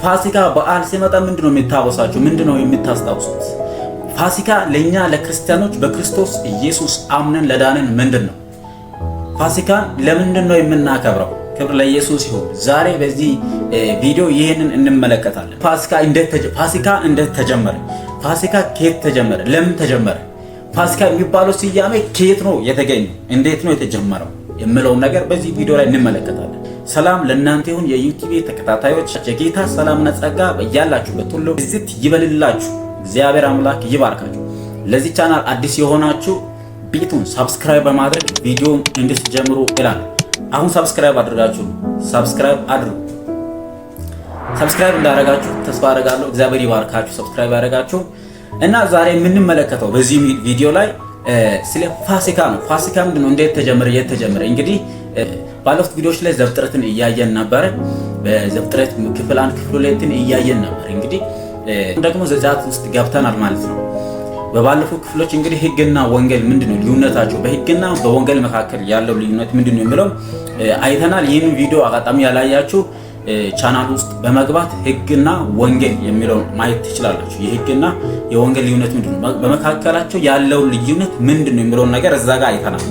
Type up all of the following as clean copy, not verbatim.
ፋሲካ በዓል ሲመጣ ምንድነው የሚታወሳችሁ? ምንድነው የምታስታውሱት? ፋሲካ ለኛ ለክርስቲያኖች በክርስቶስ ኢየሱስ አምነን ለዳንን ምንድነው? ፋሲካን ለምንድነው የምናከብረው? ክብር ለኢየሱስ ይሁን። ዛሬ በዚህ ቪዲዮ ይሄንን እንመለከታለን። ፋሲካ እንዴት ተጀመረ? ፋሲካ ከየት ተጀመረ? ለምን ተጀመረ? ፋሲካ የሚባለው ስያሜ ከየት ነው የተገኘው? እንዴት ነው የተጀመረው? የምለውን ነገር በዚህ ቪዲዮ ላይ እንመለከታለን። ሰላም ለእናንተ ይሁን የዩቲዩብ ተከታታዮች፣ የጌታ ሰላምና ጸጋ በያላችሁበት ሁሉ ይዝት ይበልላችሁ። እግዚአብሔር አምላክ ይባርካችሁ። ለዚህ ቻናል አዲስ የሆናችሁ ቤቱን ሰብስክራይብ በማድረግ ቪዲዮውን እንድትጀምሩ ይላል። አሁን ሰብስክራይብ አድርጋችሁ ሰብስክራይብ አድርጉ። ሰብስክራይብ እንዳደረጋችሁ ተስፋ አደርጋለሁ። እግዚአብሔር ይባርካችሁ ሰብስክራይብ ያደረጋችሁ እና ዛሬ የምንመለከተው በዚህ ቪዲዮ ላይ ስለ ፋሲካ ነው። ፋሲካ ምንድነው? እንዴት ተጀመረ? የት ተጀመረ? እንግዲህ ባለፉት ቪዲዮዎች ላይ ዘፍጥረትን እያየን ነበር። በዘፍጥረት ክፍል 1 ክፍል 2 እያየን ነበር። እንግዲህ ደግሞ ዘጸአት ውስጥ ገብተናል ማለት ነው። በባለፉት ክፍሎች እንግዲህ ሕግና ወንጌል ምንድነው ልዩነታቸው፣ በሕግና በወንጌል መካከል ያለው ልዩነት ምንድነው የሚለው አይተናል። ይህንን ቪዲዮ አጋጣሚ ያላያችሁ ቻናል ውስጥ በመግባት ሕግና ወንጌል የሚለውን ማየት ትችላላችሁ። የሕግና የወንጌል ልዩነት ምንድነው፣ በመካከላቸው ያለው ልዩነት ምንድነው የሚለውን ነገር እዛ ጋር አይተናል።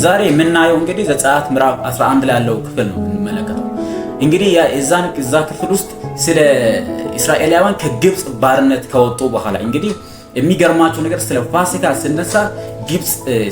ዛሬ የምናየው እንግዲህ ዘጸአት ምዕራፍ 11 ላይ ያለው ክፍል ነው የምንመለከተው። እንግዲህ እዛ ክፍል ውስጥ ስለ እስራኤላውያን ከግብጽ ባርነት ከወጡ በኋላ እንግዲህ የሚገርማችሁ ነገር ስለ ፋሲካ ሲነሳ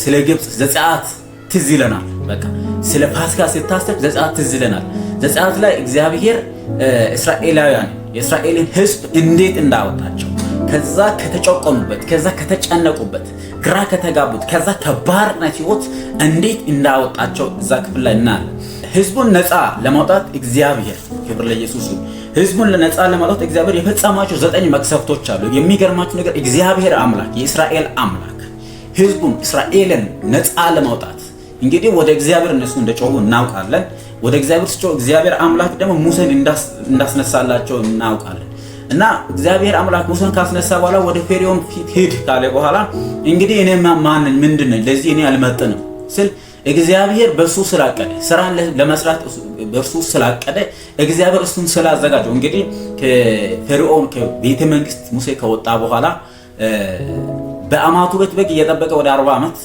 ስለ ግብጽ ዘጸአት ትዝ ይለናል። በቃ ስለ ፋሲካ ሲታሰብ ዘጸአት ትዝ ይለናል። ዘጸአት ላይ እግዚአብሔር የእስራኤልን ሕዝብ እንዴት እንዳወጣቸው ከዛ ከተጨቆኑበት፣ ከዛ ከተጨነቁበት፣ ግራ ከተጋቡት፣ ከዛ ከባርነት ሕይወት እንዴት እንዳወጣቸው እዛ ክፍል ላይ እናያለን። ሕዝቡን ነፃ ለማውጣት እግዚአብሔር ክብር ለኢየሱስ ይሁን። ሕዝቡን ነፃ ለማውጣት እግዚአብሔር የፈጸማቸው 9 መቅሰፍቶች አሉ። የሚገርማችሁ ነገር እግዚአብሔር አምላክ የእስራኤል አምላክ ሕዝቡን እስራኤልን ነፃ ለማውጣት እንግዲህ ወደ እግዚአብሔር እነሱ እንደጮሁ እናውቃለን። ወደ እግዚአብሔር ሲጮሁ እግዚአብሔር አምላክ ደግሞ ሙሴን እንዳስነሳላቸው እናውቃለን። እና እግዚአብሔር አምላክ ሙሴን ካስነሳ በኋላ ወደ ፈርዖን ፊት ሂድ ካለ በኋላ እንግዲህ እኔ ማን ነኝ? ምንድን ነኝ? ለዚህ እኔ አልመጥንም ስል እግዚአብሔር በእርሱ ስላቀደ ስራን ለመስራት በእርሱ ስላቀደ እግዚአብሔር እሱን ስላዘጋጀው እንግዲህ ከፈርዖን ከቤተ መንግስት ሙሴ ከወጣ በኋላ በአማቱ ቤት በግ እየጠበቀ ወደ 40 ዓመት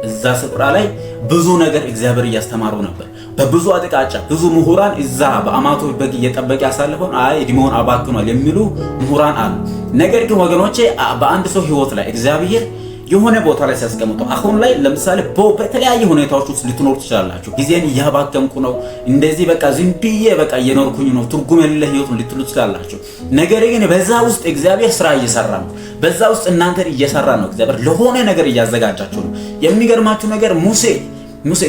እዛ ስፍራ ላይ ብዙ ነገር እግዚአብሔር እያስተማረው ነበር። በብዙ አጥቃጫ ብዙ ምሁራን እዛ በአማቱ በግ እየጠበቀ ያሳለፈውን እድሜውን አባክኗል የሚሉ ምሁራን አሉ። ነገር ግን ወገኖቼ በአንድ ሰው ህይወት ላይ እግዚአብሔር የሆነ ቦታ ላይ ሲያስቀምጠው አሁን ላይ ለምሳሌ በተለያየ ሁኔታዎች ውስጥ ልትኖሩ ትችላላችሁ። ጊዜን እያባከንኩ ነው፣ እንደዚህ በቃ ዝም ብዬ በቃ እየኖርኩኝ ነው፣ ትርጉም የሌለው ህይወት ልትሉ ትችላላችሁ። ነገር ግን በዛ ውስጥ እግዚአብሔር ስራ እየሰራ ነው። በዛ ውስጥ እናንተን እየሰራ ነው። እግዚአብሔር ለሆነ ነገር እያዘጋጃችሁ ነው። የሚገርማችሁ ነገር ሙሴ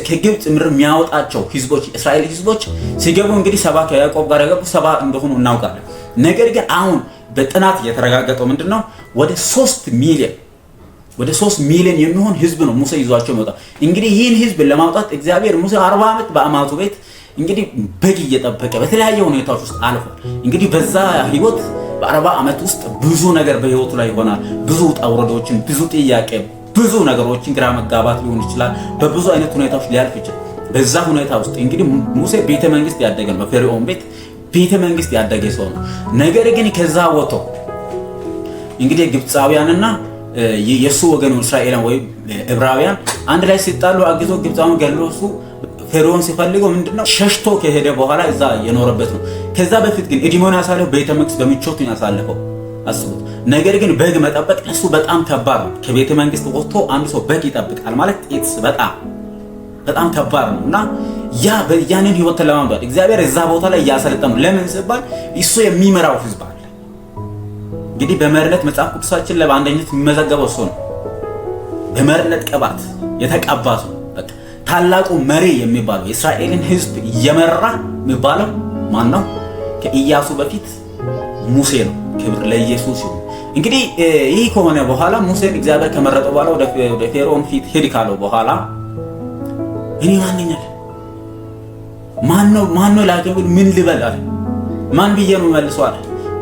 ከግብጽ ምድር የሚያወጣቸው ህዝቦች እስራኤል ህዝቦች ሲገቡ እንግዲህ 70 ከያዕቆብ ጋር የገቡ 70 እንደሆኑ እናውቃለን። ነገር ግን አሁን በጥናት እየተረጋገጠው ምንድነው ወደ 3 ሚሊዮን የሚሆን ህዝብ ነው ሙሴ ይዟቸው መጣ። እንግዲህ ይህን ህዝብ ለማውጣት እግዚአብሔር ሙሴ 40 ዓመት በአማቱ ቤት እንግዲህ በግ እየጠበቀ በተለያየ ሁኔታዎች ውስጥ አልፏል። እንግዲህ በዛ ህይወት በ40 ዓመት ውስጥ ብዙ ነገር በህይወቱ ላይ ይሆናል። ብዙ ውጣ ውረዶችን፣ ብዙ ጥያቄ፣ ብዙ ነገሮችን ግራ መጋባት ሊሆን ይችላል። በብዙ አይነት ሁኔታዎች ሊያልፍ ይችላል። በዛ ሁኔታ ውስጥ እንግዲህ ሙሴ ቤተ መንግስት ያደገ ነው። በፈርዖን ቤተ መንግስት ያደገ ሰው ነው። ነገር ግን ከዛ ወጥቶ እንግዲህ ግብፃውያንና የሱ ወገኑ እስራኤላውያን ወይ ዕብራውያን አንድ ላይ ሲጣሉ አግዞ ግብፃውን ገሎሱ ፈርዖን ሲፈልገው ምንድነው ሸሽቶ ከሄደ በኋላ እዛ የኖረበት ነው። ከዛ በፊት ግን እድሜውን ያሳለፈው ቤተ መንግስት በምቾት ያሳለፈው አስቡት። ነገር ግን በግ መጠበቅ እሱ በጣም ከባድ ነው። ከቤተ መንግስት ወጥቶ አንድ ሰው በግ ይጠብቃል ማለት በጣም ከባድ ነው። እና ያንን ህይወት ለማምጣት እግዚአብሔር እዛ ቦታ ላይ እያሰለጠነ ነው። ለምን ሲባል እሱ የሚመራው ህዝብ አለ። እንግዲህ በመሪነት መጽሐፍ ቅዱሳችን ላይ በአንደኝነት የሚመዘገበው እሱ ነው። በመሪነት ቅባት የተቀባ ሰው በቃ ታላቁ መሪ የሚባለው የእስራኤልን ህዝብ እየመራ የሚባለው ማን ነው? ከኢያሱ በፊት ሙሴ ነው። ክብር ለኢየሱስ ይሁን። እንግዲህ ይህ ከሆነ በኋላ ሙሴን እግዚአብሔር ከመረጠው በኋላ ወደ ፈርዖን ፊት ሄድ ካለው በኋላ እኔ ማን ነው ላከኝ ምን ልበል አለ። ማን ብዬ ነው መልሰው አለ።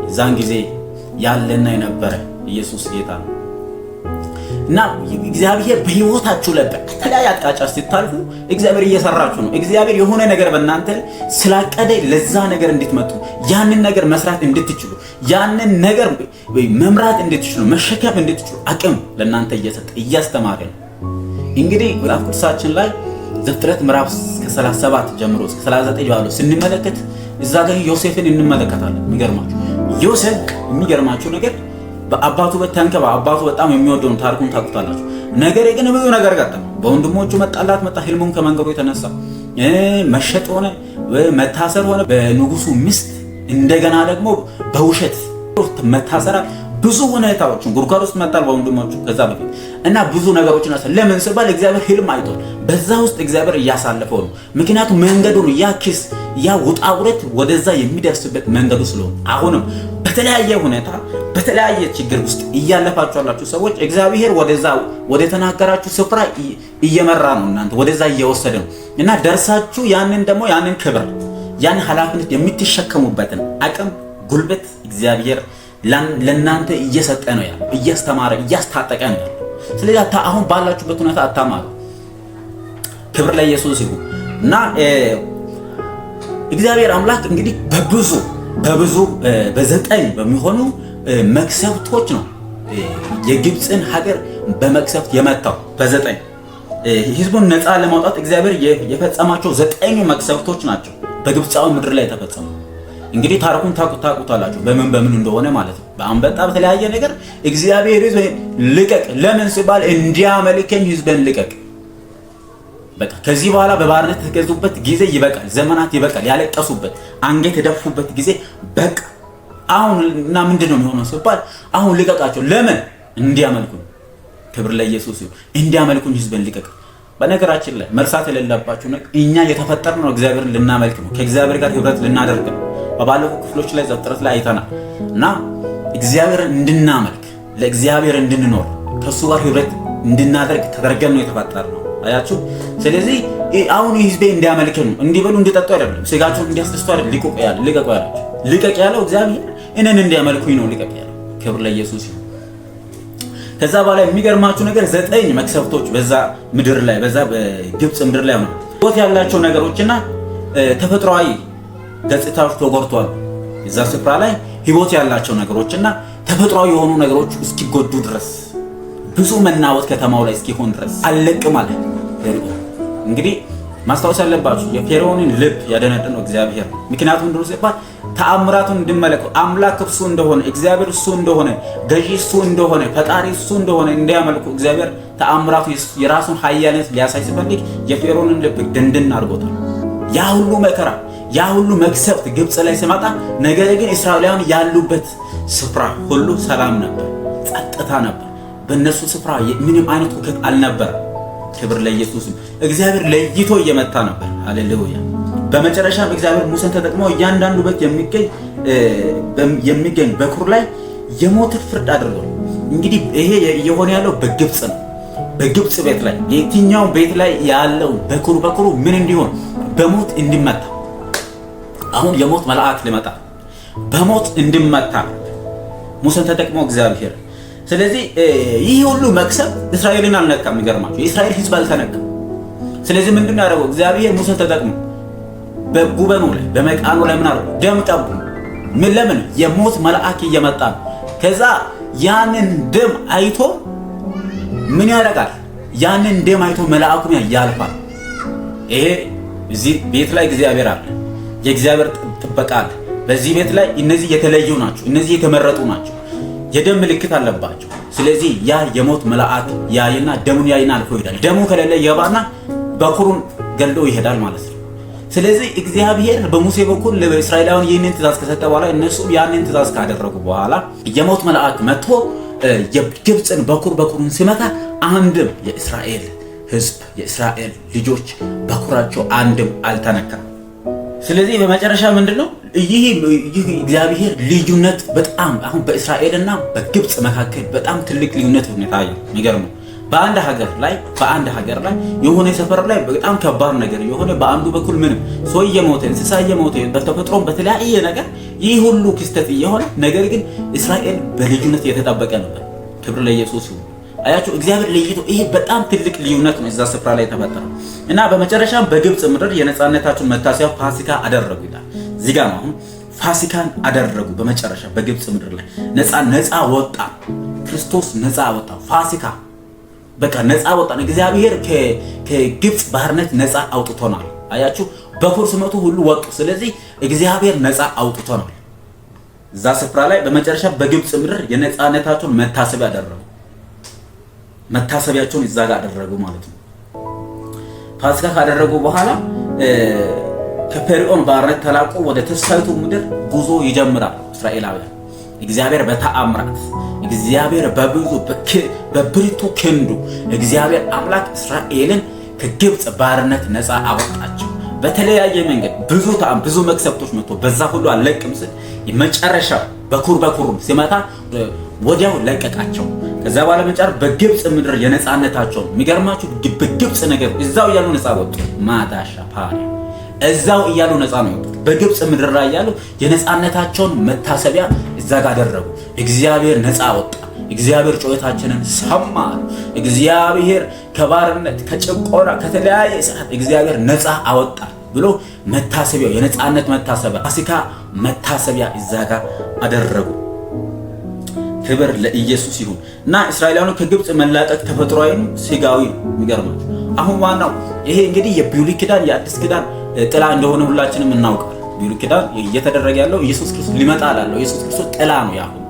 እዛን ጊዜ ያለና የነበረ ኢየሱስ ጌታ ነው። እና እግዚአብሔር በህይወታችሁ ላይ በተለያየ አቅጣጫ ሲታልፉ እግዚአብሔር እየሰራችሁ ነው። እግዚአብሔር የሆነ ነገር በእናንተ ስላቀደ ለዛ ነገር እንድትመጡ ያንን ነገር መስራት እንድትችሉ ያንን ነገር መምራት እንድትችሉ መሸከም እንድትችሉ አቅም ለእናንተ እየሰጠ እያስተማረ ነው። እንግዲህ መጽሐፍ ቅዱሳችን ላይ ዘፍጥረት ምዕራፍ 37 ጀምሮ እስከ 39 ባለው ስንመለከት እዛ ጋር ዮሴፍን እንመለከታለን። የሚገርማችሁ ነገር በአባቱ በተንከባ አባቱ በጣም የሚወደውን ታሪኩን ታውቁታላችሁ። ነገር ግን ብዙ ነገር ገጠመው። በወንድሞቹ መጣላት መጣ። ህልሙን ከመንገሩ የተነሳ መሸጥ ሆነ፣ መታሰር ሆነ። በንጉሱ ሚስት እንደገና ደግሞ በውሸት መታሰራ ብዙ ሁኔታዎችን ጉርጓድ ውስጥ መጣል በወንድሞቹ ከዛ በፊት እና ብዙ ነገሮችን ለምን ሲባል እግዚአብሔር ህልም አይቷል። በዛ ውስጥ እግዚአብሔር እያሳለፈው ነው። ምክንያቱም መንገዱን ያ ኪስ ያ ውጣ ውረድ ወደዛ የሚደርስበት መንገዱ ስለሆነ አሁንም በተለያየ ሁኔታ በተለያየ ችግር ውስጥ እያለፋችሁ ያላችሁ ሰዎች እግዚአብሔር ወደዛ ወደ ተናገራችሁ ስፍራ እየመራ ነው። እናንተ ወደዛ እየወሰደ ነው እና ደርሳችሁ ያንን ደግሞ ያንን ክብር ያን ኃላፊነት የምትሸከሙበትን አቅም ጉልበት እግዚአብሔር ለእናንተ እየሰጠ ነው ያለው፣ እያስተማረ እያስታጠቀ ነው ያለው። ስለዚህ አሁን ባላችሁበት ሁኔታ አታማሩ። ክብር ለኢየሱስ ይሁን እና እግዚአብሔር አምላክ እንግዲህ በብዙ በዘጠኝ በሚሆኑ መክሰፍቶች ነው የግብፅን ሀገር በመክሰፍት የመታው። በዘጠኝ ህዝቡን ነፃ ለማውጣት እግዚአብሔር የፈጸማቸው 9 መክሰፍቶች ናቸው በግብፃዊ ምድር ላይ የተፈጸሙ። እንግዲህ ታሪኩን ታውቁታላችሁ በምን እንደሆነ ማለት ነው። በአንበጣ በተለያየ ነገር እግዚአብሔር ህዝብ ልቀቅ፣ ለምን ሲባል እንዲያመልከኝ ህዝብን ልቀቅ። በቃ ከዚህ በኋላ በባርነት የተገዙበት ጊዜ ይበቃል፣ ዘመናት ይበቃል፣ ያለቀሱበት አንገት የደፉበት ጊዜ በቃ አሁን እና ምንድነው የሚሆነው ሲባል አሁን ልቀቃቸው። ለምን? እንዲያመልኩኝ። ክብር ለኢየሱስ ይሁን። እንዲያመልኩኝ ህዝብን ልቀቅ። በነገራችን ላይ መርሳት የሌለባችሁ ነገር እኛ የተፈጠርነው እግዚአብሔርን ልናመልክ ነው፣ ከእግዚአብሔር ጋር ህብረት ልናደርግ ነው። በባለፈው ክፍሎች ላይ ዘፍጥረት ላይ አይተናል እና እግዚአብሔርን እንድናመልክ ለእግዚአብሔር እንድንኖር ከሱ ጋር ህብረት እንድናደርግ ተደርገን ነው የተፈጠርነው። አያችሁ። ስለዚህ አሁን ህዝቤ እንዲያመልክ ነው፣ እንዲበሉ እንዲጠጡ አይደለም፣ ስጋቸውን እንዲያስደስቱ አይደለም። ልቀቅ ያለው እግዚአብሔር እኔን እንዲያመልኩኝ ነው ልቀቅ ያለው። ክብር ለኢየሱስ ይሁን። ከዛ በኋላ የሚገርማችሁ ነገር 9 መክሰፍቶች በዛ ምድር ላይ በዛ በግብፅ ምድር ላይ ሆነ። ህይወት ያላቸው ነገሮችና ተፈጥሯዊ ገጽታዎች ተጎድተዋል። እዛ ስፍራ ላይ ህይወት ያላቸው ነገሮችና ተፈጥሯዊ የሆኑ ነገሮች እስኪጎዱ ድረስ ብዙ መናወጥ ከተማው ላይ እስኪሆን ድረስ አለቅም አለ። እንግዲህ ማስታወስ ያለባችሁ የፈርዖንን ልብ ያደነደነው እግዚአብሔር ነው። ምክንያቱም እንደሆነ ሲባል ተአምራቱን እንዲመለከቱ አምላክ እሱ እንደሆነ እግዚአብሔር እሱ እንደሆነ ገዢ እሱ እንደሆነ ፈጣሪ እሱ እንደሆነ እንዲያመልኩ እግዚአብሔር ተአምራቱ የራሱን ኃያልነት ሊያሳይ ሲፈልግ የፈርዖንን ልብ ድንድን አድርጎታል። ያ ሁሉ መከራ ያ ሁሉ መክሰፍት ግብፅ ላይ ሲመጣ ነገር ግን እስራኤላውያን ያሉበት ስፍራ ሁሉ ሰላም ነበር፣ ጸጥታ ነበር። በእነሱ ስፍራ ምንም አይነት ሁከት አልነበረም። ክብር ለኢየሱስ። እግዚአብሔር ለይቶ እየመታ ነበር። ሃሌሉያ። በመጨረሻም እግዚአብሔር ሙሴን ተጠቅሞ እያንዳንዱ በት የሚገኝ በኩር ላይ የሞት ፍርድ አድርጓል። እንግዲህ ይሄ የሆነ ያለው በግብፅ ነው። በግብፅ ቤት ላይ የትኛው ቤት ላይ ያለው በኩሩ ምን እንዲሆን በሞት እንዲመታ አሁን የሞት መልአክ ሊመጣ በሞት እንዲመታ ሙሴን ተጠቅሞ እግዚአብሔር። ስለዚህ ይህ ሁሉ መክሰብ እስራኤልን አልነካም። የሚገርማችሁ የእስራኤል ህዝብ አልተነካም። ስለዚህ ምንድነው ያደረገው እግዚአብሔር? ሙሴን ተጠቅሞ በጉበኑ ላይ በመቃኑ ላይ ምን አደረገው? ደም ቀቡ። ምን ለምን? የሞት መልአክ እየመጣ ነው። ከዛ ያንን ደም አይቶ ምን ያደርጋል? ያንን ደም አይቶ መልአኩን ያልፋል። ይሄ እዚህ ቤት ላይ እግዚአብሔር አለ፣ የእግዚአብሔር ጥበቃ አለ። በዚህ ቤት ላይ እነዚህ የተለዩ ናቸው፣ እነዚህ የተመረጡ ናቸው፣ የደም ምልክት አለባቸው። ስለዚህ ያ የሞት መልአክ ያይና ደሙን ያይና አልፎ ይሄዳል። ደሙ ከሌለ የባና በኩሩን ገሎ ይሄዳል ማለት ነው። ስለዚህ እግዚአብሔር በሙሴ በኩል ለእስራኤላውያን ይህንን ትእዛዝ ከሰጠ በኋላ እነሱ ያንን ትእዛዝ ካደረጉ በኋላ የሞት መልአክ መጥቶ የግብፅን በኩሩን ሲመታ አንድም የእስራኤል ህዝብ የእስራኤል ልጆች በኩራቸው አንድም አልተነካም። ስለዚህ በመጨረሻ ምንድነው ይህ እግዚአብሔር ልዩነት በጣም አሁን በእስራኤልና በግብፅ መካከል በጣም ትልቅ ልዩነት ታየ። የሚገርመው በአንድ ሀገር ላይ የሆነ ሰፈር ላይ በጣም ከባድ ነገር የሆነ በአንዱ በኩል ምንም ሰው እየሞተ እንስሳ እየሞተ በተፈጥሮም በተለያየ ነገር ይህ ሁሉ ክስተት እየሆነ ነገር ግን እስራኤል በልዩነት የተጠበቀ ነበር። ክብር ለኢየሱስ ይሁን። አያችሁ እግዚአብሔር ለይቶ ይሄ በጣም ትልቅ ልዩነት ነው እዛ ስፍራ ላይ ተፈጠረው እና በመጨረሻም በግብጽ ምድር የነጻነታቸውን መታሰቢያ ፋሲካ አደረጉ ይላል። እዚህ ጋር ነው አሁን ፋሲካን አደረጉ። በመጨረሻ በግብጽ ምድር ላይ ነፃ ወጣ። ክርስቶስ ነፃ ወጣ። ፋሲካ በቃ ነፃ ወጣን። እግዚአብሔር ከግብጽ ባርነት ነፃ አውጥቶናል። አያችሁ በኩር ሲመቱ ሁሉ ወጡ። ስለዚህ እግዚአብሔር ነፃ አውጥቶናል። እዛ ስፍራ ላይ በመጨረሻ በግብጽ ምድር የነፃነታቸውን መታሰቢያ አደረጉ። መታሰቢያቸውን እዛ ጋር አደረጉ ማለት ነው። ፋሲካ ካደረጉ በኋላ ከፈርዖን ባርነት ተላቆ ወደ ተስፋይቱ ምድር ጉዞ ይጀምራል እስራኤላውያን። እግዚአብሔር በተአምራት እግዚአብሔር በብዙ በብርቱ ክንዱ እግዚአብሔር አምላክ እስራኤልን ከግብጽ ባርነት ነፃ አወጣቸው። በተለያየ መንገድ ብዙ መክሰፍቶች መጥቶ በዛ ሁሉ አለቅም ስል መጨረሻ በኩሩን ሲመታ ወዲያው ለቀቃቸው። ከዛ በኋላ መጨረሻ በግብጽ ምድር የነፃነታቸውን የሚገርማችሁ በግብጽ ነገር እዛው እያሉ ነፃ ወጡ። ማዳሻ ፓሪ እዛው እያሉ ነፃ ነው የወጡት። በግብጽ ምድር ላይ ያሉ የነፃነታቸውን መታሰቢያ እዛ ጋር አደረጉ። እግዚአብሔር ነፃ ወጣ። እግዚአብሔር ጩኸታችንን ሰማ። እግዚአብሔር ከባርነት ከጭቆና ከተለያየ ሰዓት እግዚአብሔር ነፃ አወጣ ብሎ መታሰቢያው የነፃነት መታሰቢያ ፋሲካ መታሰቢያ እዛ ጋር አደረጉ። ክብር ለኢየሱስ ይሁን እና እስራኤላውያን ከግብጽ መላቀቅ ተፈጥሯዊ ነው፣ ስጋዊ ነው። የሚገርማችሁ አሁን ዋናው ይሄ እንግዲህ የብሉይ ኪዳን የአዲስ ኪዳን ጥላ እንደሆነ ሁላችንም እናውቃለን። ብሉይ ኪዳን እየተደረገ ያለው ኢየሱስ ክርስቶስ ሊመጣ ያለው ኢየሱስ ክርስቶስ ጥላ ነው ያሁን።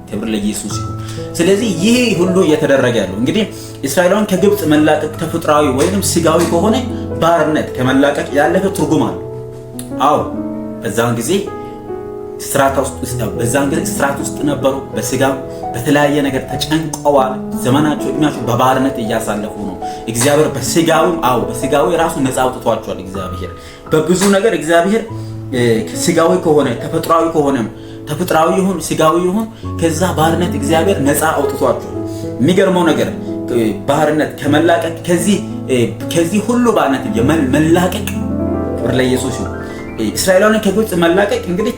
ክብር ለኢየሱስ ይሁን። ስለዚህ ይሄ ሁሉ እየተደረገ ያለው እንግዲህ እስራኤላውያን ከግብጽ መላቀቅ ተፈጥሯዊ ወይንም ስጋዊ ከሆነ ባርነት ከመላቀቅ ያለፈ ትርጉም አለው። አዎ በዛን ጊዜ ስራት ውስጥ ነበሩ። በስጋም በተለያየ ነገር ተጨንቀዋል። ዘመናቸው እድሜያቸው በባርነት እያሳለፉ ነው። እግዚአብሔር በስጋዊ ራሱ ነፃ አውጥቷቸዋል። እግዚአብሔር በብዙ ነገር እግዚአብሔር ስጋዊ ከሆነ ተፈጥሯዊ ይሁን ስጋዊ ይሁን ከዛ ባርነት እግዚአብሔር ነፃ አውጥቷቸዋል። የሚገርመው ነገር ባርነት ከመላቀቅ ከዚህ ሁሉ ባርነት መላቀቅ ክብር ለኢየሱስ ይሁን። እስራኤላውያን ከግብጽ መላቀቅ እንግዲህ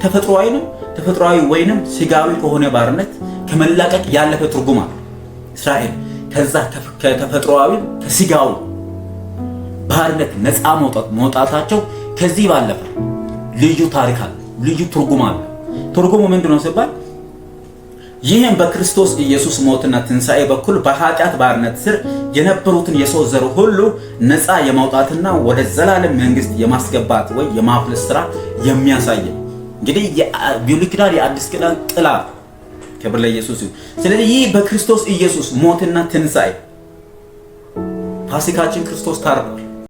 ተፈጥሯዊ ወይንም ስጋዊ ከሆነ ባርነት ከመላቀቅ ያለፈ ትርጉም አለ። እስራኤል ከዛ ከተፈጥሯዊ ከስጋዊ ባርነት ነፃ መውጣታቸው ከዚህ ባለፈ ልዩ ታሪክ አለ፣ ልዩ ትርጉም አለ። ትርጉሙ ምንድነው ሲባል ይህም በክርስቶስ ኢየሱስ ሞትና ትንሣኤ በኩል በኃጢአት ባርነት ስር የነበሩትን የሰው ዘር ሁሉ ነፃ የማውጣትና ወደ ዘላለም መንግስት የማስገባት ወይ የማፍለስ ስራ የሚያሳይ እንግዲህ የብሉይ ኪዳን የአዲስ ኪዳን ጥላ። ክብር ለኢየሱስ ይሁን። ስለዚህ ይህ በክርስቶስ ኢየሱስ ሞትና ትንሣኤ ፋሲካችን ክርስቶስ ታርዷል።